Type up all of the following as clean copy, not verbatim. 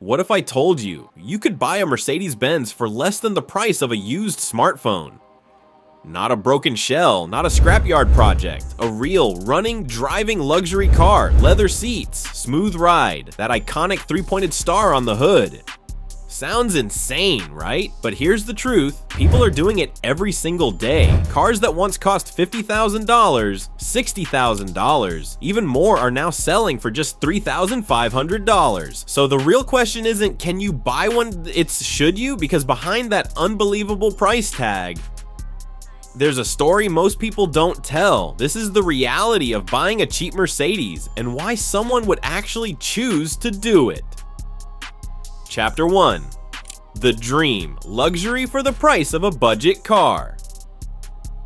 What if I told you you could buy a Mercedes-Benz for less than the price of a used smartphone? Not a broken shell, not a scrapyard project, a real, running, driving luxury car, leather seats, smooth ride, that iconic three-pointed star on the hood. Sounds insane, right? But here's the truth, people are doing it every single day. Cars that once cost $50,000, $60,000, even more are now selling for just $3,500. So the real question isn't, can you buy one? It's, should you? Because behind that unbelievable price tag, there's a story most people don't tell. This is the reality of buying a cheap Mercedes and why someone would actually choose to do it. Chapter 1. The Dream: Luxury for the price of a budget car.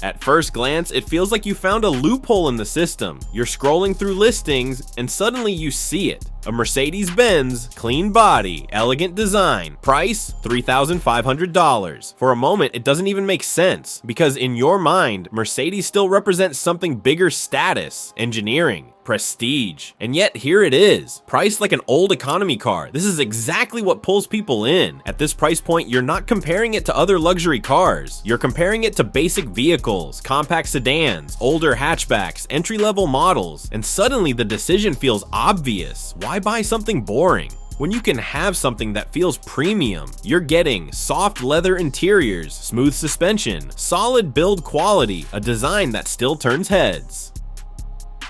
At first glance, it feels like you found a loophole in the system. You're scrolling through listings and suddenly you see it. A Mercedes-Benz, clean body, elegant design, price $3,500. For a moment, it doesn't even make sense, because in your mind, Mercedes still represents something bigger: status, engineering, prestige. And yet here it is, priced like an old economy car. This is exactly what pulls people in. At this price point, you're not comparing it to other luxury cars. You're comparing it to basic vehicles, compact sedans, older hatchbacks, entry-level models, and suddenly the decision feels obvious. Why buy something boring when you can have something that feels premium? You're getting soft leather interiors, smooth suspension, solid build quality, a design that still turns heads.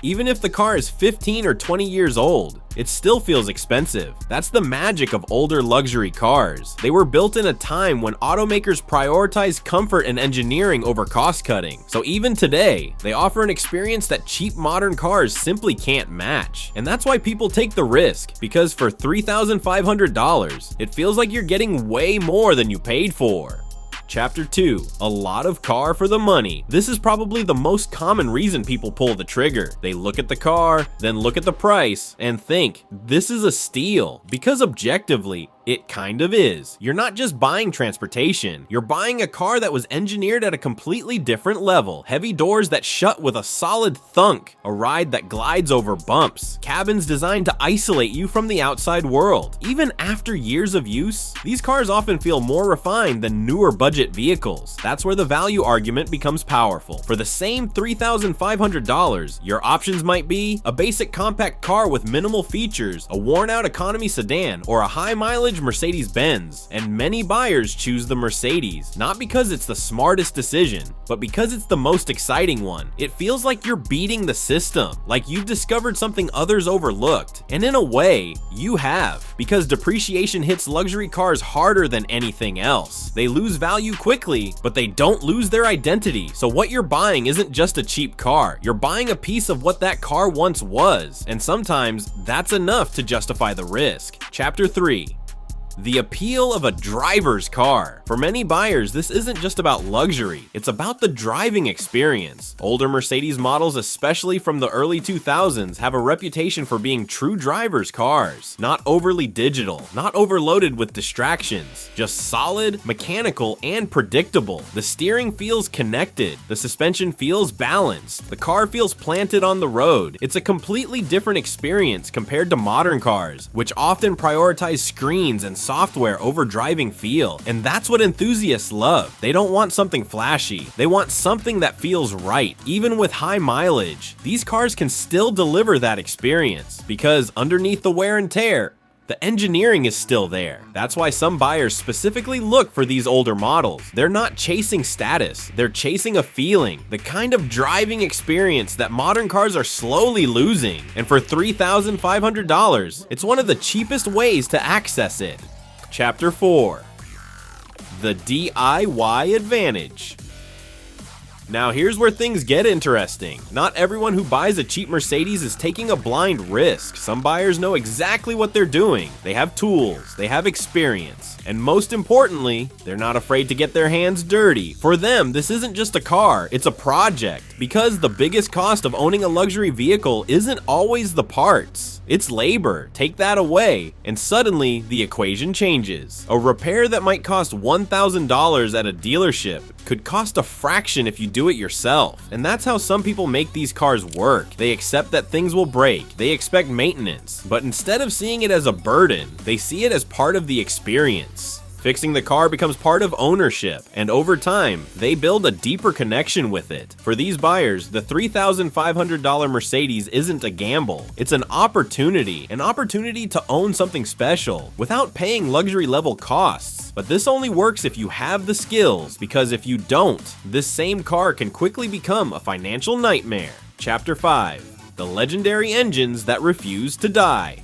Even if the car is 15 or 20 years old, it still feels expensive. That's the magic of older luxury cars. They were built in a time when automakers prioritized comfort and engineering over cost cutting. So even today, they offer an experience that cheap modern cars simply can't match. And that's why people take the risk, because for $3,500, it feels like you're getting way more than you paid for. Chapter 2. A lot of car for the money. This is probably the most common reason people pull the trigger. They look at the car, then look at the price, and think, this is a steal. Because objectively, it kind of is. You're not just buying transportation, you're buying a car that was engineered at a completely different level. Heavy doors that shut with a solid thunk, a ride that glides over bumps, cabins designed to isolate you from the outside world. Even after years of use, these cars often feel more refined than newer budget vehicles. That's where the value argument becomes powerful. For the same $3,500, your options might be a basic compact car with minimal features, a worn-out economy sedan, or a high-mileage Mercedes-Benz. And many buyers choose the Mercedes, not because it's the smartest decision, but because it's the most exciting one. It feels like you're beating the system, like you've discovered something others overlooked. And in a way, you have, because depreciation hits luxury cars harder than anything else. They lose value quickly, but they don't lose their identity. So what you're buying isn't just a cheap car, you're buying a piece of what that car once was. And sometimes that's enough to justify the risk. Chapter 3. The appeal of a driver's car. For many buyers, this isn't just about luxury, it's about the driving experience. Older Mercedes models, especially from the early 2000s, have a reputation for being true driver's cars. Not overly digital, not overloaded with distractions, just solid, mechanical, and predictable. The steering feels connected, the suspension feels balanced, the car feels planted on the road. It's a completely different experience compared to modern cars, which often prioritize screens and software over driving feel. And that's what enthusiasts love. They don't want something flashy. They want something that feels right. Even with high mileage, these cars can still deliver that experience, because underneath the wear and tear, the engineering is still there. That's why some buyers specifically look for these older models. They're not chasing status, they're chasing a feeling, the kind of driving experience that modern cars are slowly losing. And for $3,500, it's one of the cheapest ways to access it. Chapter 4. The DIY advantage. Now here's where things get interesting. Not everyone who buys a cheap Mercedes is taking a blind risk. Some buyers know exactly what they're doing. They have tools, they have experience, and most importantly, they're not afraid to get their hands dirty. For them, this isn't just a car, it's a project. Because the biggest cost of owning a luxury vehicle isn't always the parts, it's labor. Take that away, and suddenly the equation changes. A repair that might cost $1,000 at a dealership could cost a fraction if you do do it yourself. And that's how some people make these cars work. They accept that things will break, they expect maintenance, but instead of seeing it as a burden, they see it as part of the experience. Fixing the car becomes part of ownership, and over time, they build a deeper connection with it. For these buyers, the $3,500 Mercedes isn't a gamble. It's an opportunity to own something special without paying luxury level costs. But this only works if you have the skills, because if you don't, this same car can quickly become a financial nightmare. Chapter 5: The legendary engines that refuse to die.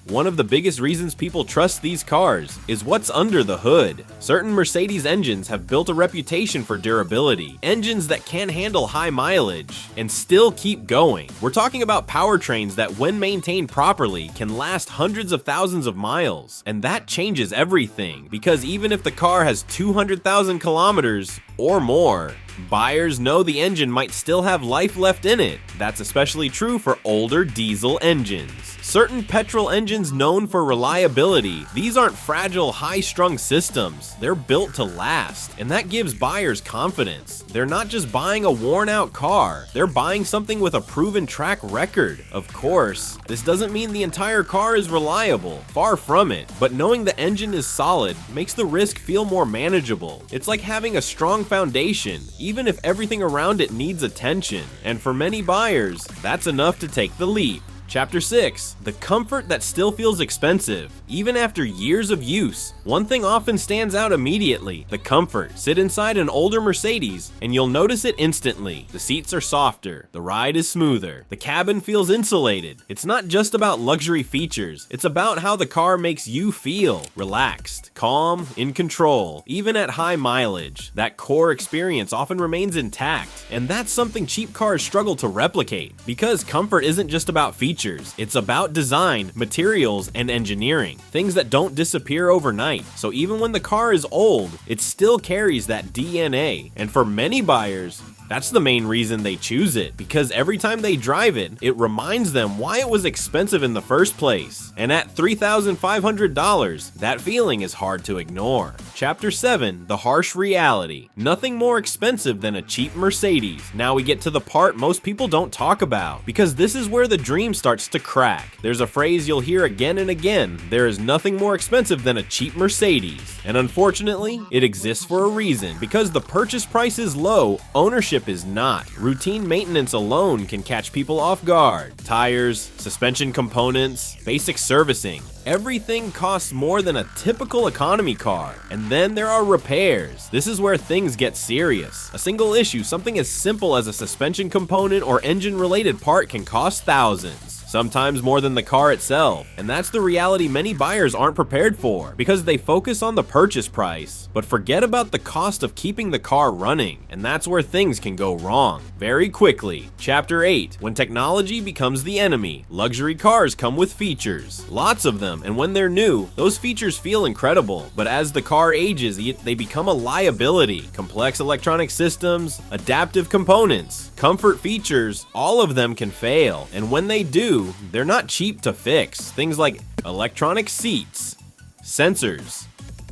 One of the biggest reasons people trust these cars is what's under the hood. Certain Mercedes engines have built a reputation for durability, engines that can handle high mileage and still keep going. We're talking about powertrains that, when maintained properly, can last hundreds of thousands of miles. And that changes everything, because even if the car has 200,000 kilometers or more, buyers know the engine might still have life left in it. That's especially true for older diesel engines. Certain petrol engines known for reliability, these aren't fragile, high-strung systems. They're built to last, and that gives buyers confidence. They're not just buying a worn-out car, they're buying something with a proven track record. Of course, this doesn't mean the entire car is reliable, far from it, but knowing the engine is solid makes the risk feel more manageable. It's like having a strong foundation, even if everything around it needs attention. And for many buyers, that's enough to take the leap. Chapter 6: The comfort that still feels expensive, even after years of use. One thing often stands out immediately: the comfort. Sit inside an older Mercedes, and you'll notice it instantly. The seats are softer, the ride is smoother, the cabin feels insulated. It's not just about luxury features, it's about how the car makes you feel. Relaxed, calm, in control, even at high mileage. That core experience often remains intact, and that's something cheap cars struggle to replicate. Because comfort isn't just about features, it's about design, materials, and engineering. Things that don't disappear overnight. So even when the car is old, it still carries that DNA. And for many buyers, that's the main reason they choose it, because every time they drive it, it reminds them why it was expensive in the first place. And at $3,500, that feeling is hard to ignore. Chapter 7: The harsh reality. Nothing more expensive than a cheap Mercedes. Now we get to the part most people don't talk about, because this is where the dream starts to crack. There's a phrase you'll hear again and again: there is nothing more expensive than a cheap Mercedes. And unfortunately, it exists for a reason, because the purchase price is low, ownership is not. Routine maintenance alone can catch people off guard. Tires, suspension components, basic servicing. Everything costs more than a typical economy car. And then there are repairs. This is where things get serious. A single issue, something as simple as a suspension component or engine-related part, can cost thousands. Sometimes more than the car itself. And that's the reality many buyers aren't prepared for, because they focus on the purchase price, but forget about the cost of keeping the car running. And that's where things can go wrong very quickly. Chapter 8: When technology becomes the enemy. Luxury cars come with features. Lots of them, and when they're new, those features feel incredible. But as the car ages, they become a liability. Complex electronic systems, adaptive components, comfort features, all of them can fail. And when they do, they're not cheap to fix. Things like electronic seats, sensors,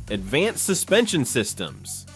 advanced suspension systems.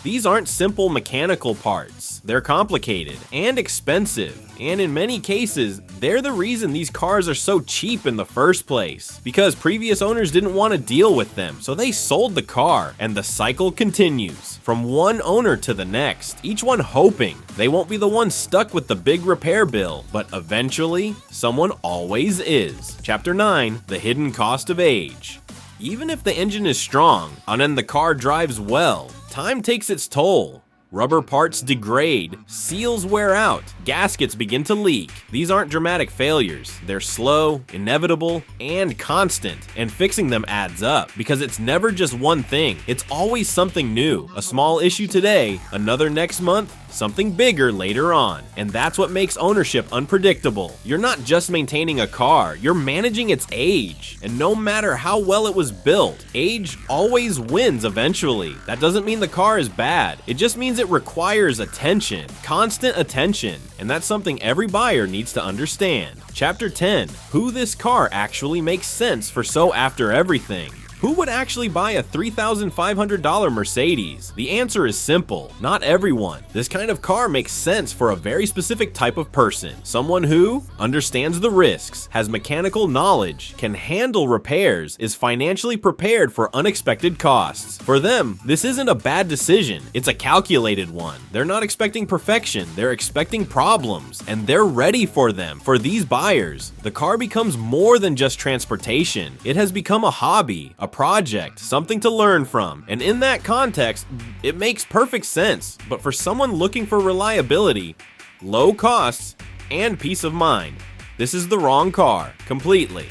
These aren't simple mechanical parts. They're complicated and expensive. And in many cases, they're the reason these cars are so cheap in the first place. Because previous owners didn't want to deal with them, so they sold the car, and the cycle continues from one owner to the next, each one hoping they won't be the one stuck with the big repair bill, but eventually, someone always is. Chapter 9: The hidden cost of age. Even if the engine is strong, and then the car drives well, time takes its toll. Rubber parts degrade, seals wear out, gaskets begin to leak. These aren't dramatic failures. They're slow, inevitable, and constant. And fixing them adds up, because it's never just one thing. It's always something new. A small issue today, another next month, something bigger later on. And that's what makes ownership unpredictable. You're not just maintaining a car, you're managing its age. And no matter how well it was built, age always wins eventually. That doesn't mean the car is bad. It just means it requires attention, constant attention. And that's something every buyer needs to understand. Chapter 10: Who this car actually makes sense for. So after everything, Who would actually buy a $3,500 Mercedes? The answer is simple, not everyone. This kind of car makes sense for a very specific type of person. Someone who understands the risks, has mechanical knowledge, can handle repairs, is financially prepared for unexpected costs. For them, this isn't a bad decision, it's a calculated one. They're not expecting perfection, they're expecting problems, and they're ready for them. For these buyers, the car becomes more than just transportation. It has become a hobby, a project, something to learn from. And in that context, it makes perfect sense. But for someone looking for reliability, low costs, and peace of mind, this is the wrong car, completely.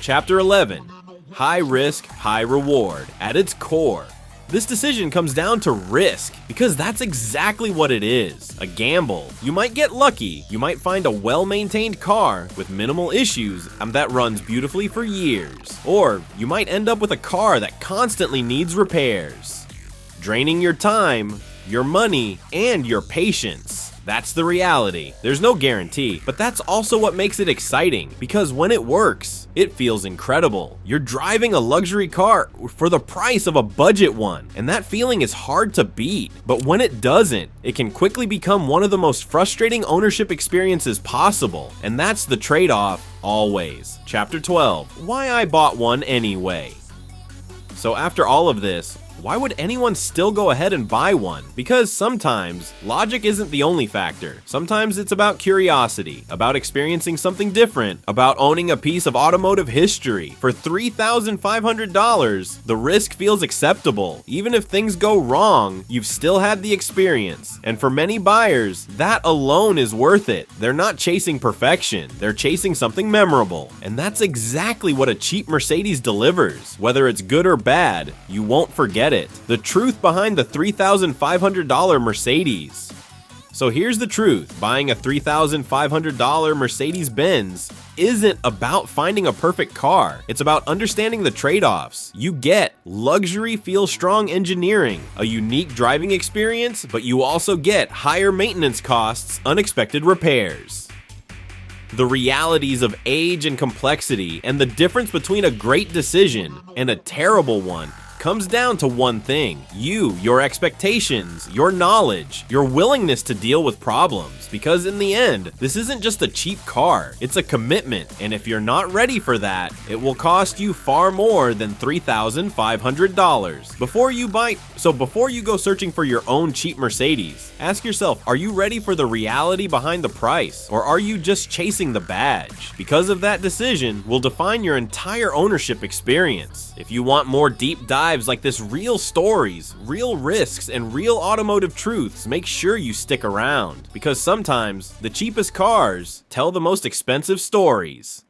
Chapter 11, high risk, high reward. At its core, this decision comes down to risk, because that's exactly what it is, a gamble. You might get lucky, you might find a well-maintained car with minimal issues that runs beautifully for years, or you might end up with a car that constantly needs repairs, draining your time, your money, and your patience. That's the reality. There's no guarantee, but that's also what makes it exciting, because when it works, it feels incredible. You're driving a luxury car for the price of a budget one, and that feeling is hard to beat. But when it doesn't, it can quickly become one of the most frustrating ownership experiences possible, and that's the trade-off always. Chapter 12, why I bought one anyway. So after all of this, why would anyone still go ahead and buy one? Because sometimes logic isn't the only factor. Sometimes it's about curiosity, about experiencing something different, about owning a piece of automotive history. For $3,500, the risk feels acceptable. Even if things go wrong, you've still had the experience. And for many buyers, that alone is worth it. They're not chasing perfection, they're chasing something memorable. And that's exactly what a cheap Mercedes delivers. Whether it's good or bad, you won't forget it. The truth behind the $3,500 Mercedes. So here's the truth, buying a $3,500 Mercedes-Benz isn't about finding a perfect car. It's about understanding the trade-offs. You get luxury feels strong engineering, a unique driving experience, but you also get higher maintenance costs, unexpected repairs. The realities of age and complexity, and the difference between a great decision and a terrible one comes down to one thing: you, your expectations, your knowledge, your willingness to deal with problems. Because in the end, this isn't just a cheap car, it's a commitment, and if you're not ready for that, it will cost you far more than $3,500. Before you go searching for your own cheap Mercedes, ask yourself, are you ready for the reality behind the price, or are you just chasing the badge? Because of that decision will define your entire ownership experience. If you want more deep dive like this, real stories, real risks, and real automotive truths, make sure you stick around, because sometimes the cheapest cars tell the most expensive stories.